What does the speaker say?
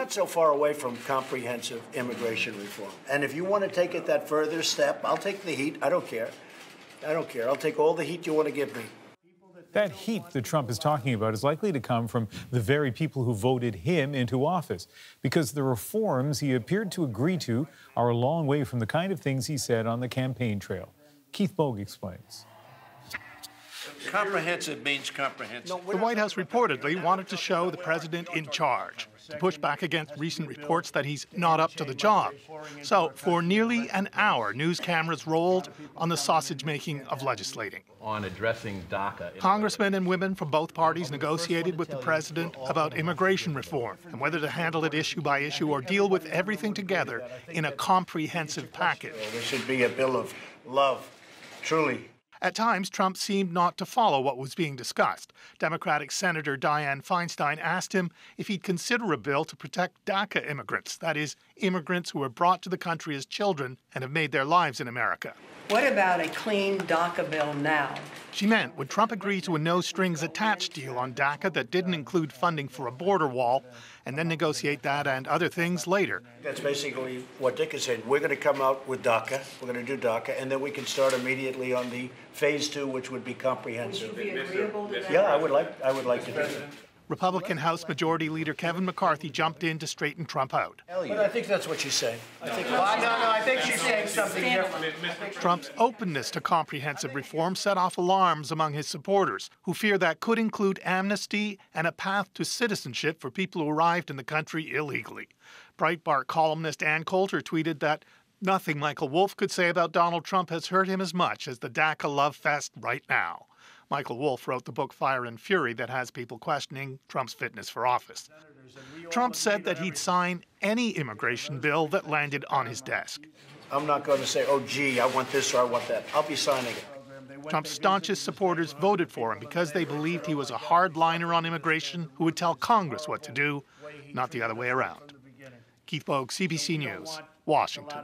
not so far away from comprehensive immigration reform. And if you want to take it that further step, I'll take the heat. I don't care. I don't care. I'll take all the heat you want to give me. That heat that Trump is talking about is likely to come from the very people who voted him into office, because the reforms he appeared to agree to are a long way from the kind of things he said on the campaign trail. Keith Bogue explains. Comprehensive means comprehensive. The White House reportedly wanted to show the president in charge, to push back against recent reports that he's not up to the job. So, for nearly an hour, news cameras rolled on the sausage-making of legislating. On addressing DACA. Congressmen and women from both parties negotiated with the president about immigration reform and whether to handle it issue by issue or deal with everything together in a comprehensive package. This should be a bill of love, truly. At times, Trump seemed not to follow what was being discussed. Democratic Senator Dianne Feinstein asked him if he'd consider a bill to protect DACA immigrants, that is, immigrants who were brought to the country as children and have made their lives in America. What about a clean DACA bill now? She meant, would Trump agree to a no-strings-attached deal on DACA that didn't include funding for a border wall, and then negotiate that and other things later? That's basically what Dick is saying. We're going to come out with DACA, we're going to do DACA, and then we can start immediately on the phase 2, which would be comprehensive. Would you be agreeable to that? Yeah, I would like to do that. Republican House Majority Leader Kevin McCarthy jumped in to straighten Trump out. But I think that's what she's saying. I think she's saying something different. Trump's openness to comprehensive reform set off alarms among his supporters, who fear that could include amnesty and a path to citizenship for people who arrived in the country illegally. Breitbart columnist Ann Coulter tweeted that nothing Michael Wolff could say about Donald Trump has hurt him as much as the DACA love fest right now. Michael Wolff wrote the book Fire and Fury that has people questioning Trump's fitness for office. Trump said that he'd sign any immigration bill that landed on his desk. I'm not going to say, oh, gee, I want this or I want that. I'll be signing it. Trump's staunchest supporters voted for him because they believed he was a hardliner on immigration who would tell Congress what to do, not the other way around. Keith Bogue, CBC News, Washington.